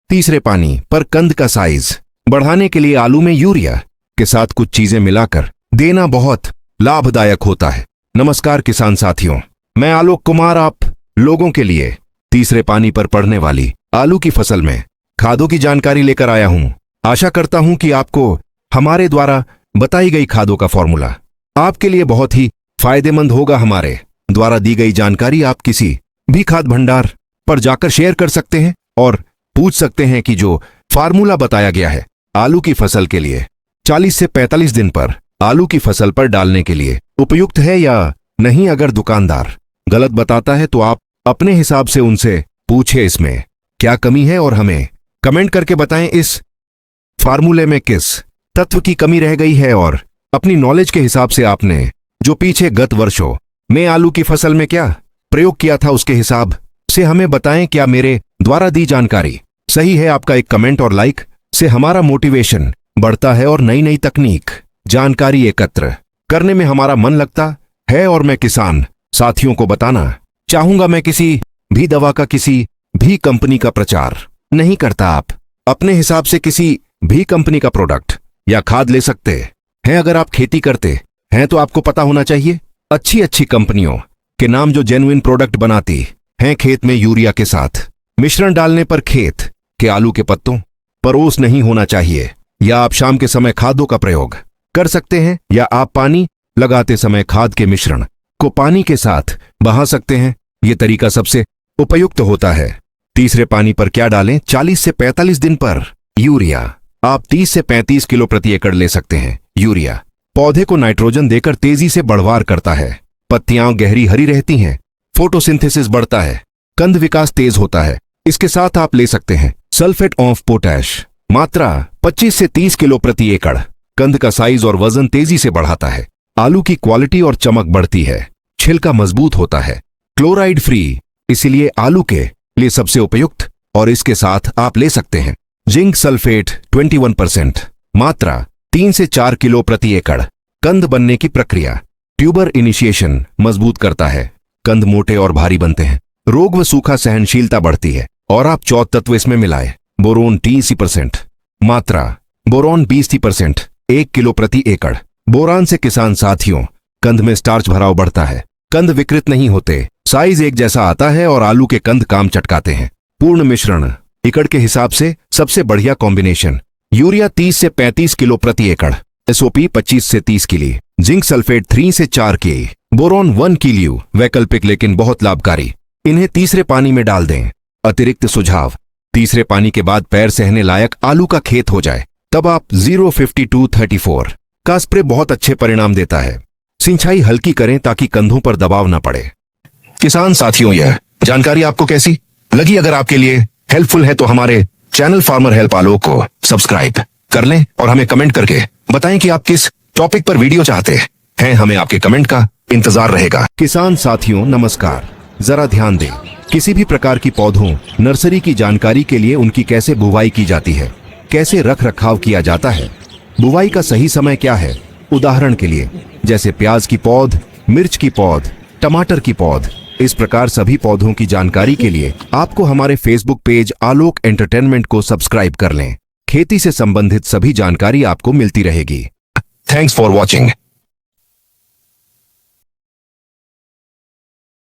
तीसरे पानी पर कंद का साइज बढ़ाने के लिए आलू में यूरिया के साथ कुछ चीजें मिलाकर देना बहुत लाभदायक होता है। नमस्कार किसान साथियों, मैं आलोक कुमार आप लोगों के लिए तीसरे पानी पर पड़ने वाली आलू की फसल में खादों की जानकारी लेकर आया हूं। आशा करता हूं कि आपको हमारे द्वारा बताई गई खादों का फॉर्मूला आपके लिए बहुत ही फायदेमंद होगा। हमारे द्वारा दी गई जानकारी आप किसी भी खाद भंडार पर जाकर शेयर कर सकते हैं और पूछ सकते हैं कि जो फार्मूला बताया गया है आलू की फसल के लिए 40 से 45 दिन पर आलू की फसल पर डालने के लिए उपयुक्त है या नहीं। अगर दुकानदार गलत बताता है तो आप अपने हिसाब से उनसे पूछे इसमें क्या कमी है और हमें कमेंट करके बताएं इस फार्मूले में किस तत्व की कमी रह गई है और अपनी नॉलेज के हिसाब से आपने जो पीछे गत वर्षों में आलू की फसल में क्या प्रयोग किया था उसके हिसाब से हमें बताएं। क्या मेरे द्वारा दी जानकारी सही है? आपका एक कमेंट और लाइक से हमारा मोटिवेशन बढ़ता है और नई नई तकनीक जानकारी एकत्र करने में हमारा मन लगता है। और मैं किसान साथियों को बताना चाहूंगा, मैं किसी भी दवा का किसी भी कंपनी का प्रचार नहीं करता। आप अपने हिसाब से किसी भी कंपनी का प्रोडक्ट या खाद ले सकते हैं। अगर आप खेती करते हैं तो आपको पता होना चाहिए अच्छी अच्छी कंपनियों के नाम जो जेन्युइन प्रोडक्ट बनाती हैं। खेत में यूरिया के साथ मिश्रण डालने पर खेत के आलू के पत्तों पर ओस नहीं होना चाहिए। या आप शाम के समय खादों का प्रयोग कर सकते हैं या आप पानी लगाते समय खाद के मिश्रण को पानी के साथ बहा सकते हैं। ये तरीका सबसे उपयुक्त होता है। तीसरे पानी पर क्या डालें? 40 से 45 दिन पर यूरिया आप 30 से 35 किलो प्रति एकड़ ले सकते हैं। यूरिया पौधे को नाइट्रोजन देकर तेजी से बढ़वार करता है। पत्तियां गहरी हरी रहती हैं, फोटोसिंथेसिस बढ़ता है, कंद विकास तेज होता है। इसके साथ आप ले सकते हैं सल्फेट ऑफ पोटैश, मात्रा 25 से 30 किलो प्रति एकड़। कंद का साइज और वजन तेजी से बढ़ाता है। आलू की क्वालिटी और चमक बढ़ती है। छिलका मजबूत होता है, क्लोराइड फ्री, इसीलिए आलू के लिए सबसे उपयुक्त। और इसके साथ आप ले सकते हैं जिंक सल्फेट 21%, मात्रा 3 से 4 किलो प्रति एकड़। कंद बनने की प्रक्रिया ट्यूबर इनिशिएशन मजबूत करता है। कंद मोटे और भारी बनते हैं। रोग व सूखा सहनशीलता बढ़ती है। और आप चौथ तत्व इसमें मिलाएं बोरोन 30%, मात्रा बोरोन 20%, 1 किलो प्रति एकड़। बोरान से किसान साथियों कंद में स्टार्च भराव बढ़ता है। कंद विकृत नहीं होते, साइज एक जैसा आता है और आलू के कंद काम चटकाते हैं। पूर्ण मिश्रण एकड़ के हिसाब से सबसे बढ़िया कॉम्बिनेशन यूरिया 30 से 35 किलो प्रति एकड़, एसओपी 25 से 30 किलो, जिंक सल्फेट 3 से 4 के, बोरोन 1 किलो। वैकल्पिक लेकिन बहुत लाभकारी। इन्हें तीसरे पानी में डाल दें। अतिरिक्त सुझाव, तीसरे पानी के बाद पैर सहने लायक आलू का खेत हो जाए तब आप 05234 का स्प्रे बहुत अच्छे परिणाम देता है। सिंचाई हल्की करें ताकि कंधों पर दबाव न पड़े। किसान साथियों, यह जानकारी आपको कैसी लगी? अगर आपके लिए हेल्पफुल है तो हमारे चैनल फार्मर हेल्प आलोक को सब्सक्राइब कर लें और हमें कमेंट करके बताएं कि आप किस टॉपिक पर वीडियो चाहते हैं। हमें आपके कमेंट का इंतजार रहेगा। किसान साथियों नमस्कार, जरा ध्यान दें। किसी भी प्रकार की पौधों नर्सरी की जानकारी के लिए उनकी कैसे बुवाई की जाती है, कैसे रख रखाव किया जाता है, बुवाई का सही समय क्या है। उदाहरण के लिए जैसे प्याज की पौध, मिर्च की पौध, टमाटर की पौध, इस प्रकार सभी पौधों की जानकारी के लिए आपको हमारे फेसबुक पेज आलोक एंटरटेनमेंट को सब्सक्राइब कर लें। खेती से संबंधित सभी जानकारी आपको मिलती रहेगी। Thanks for watching.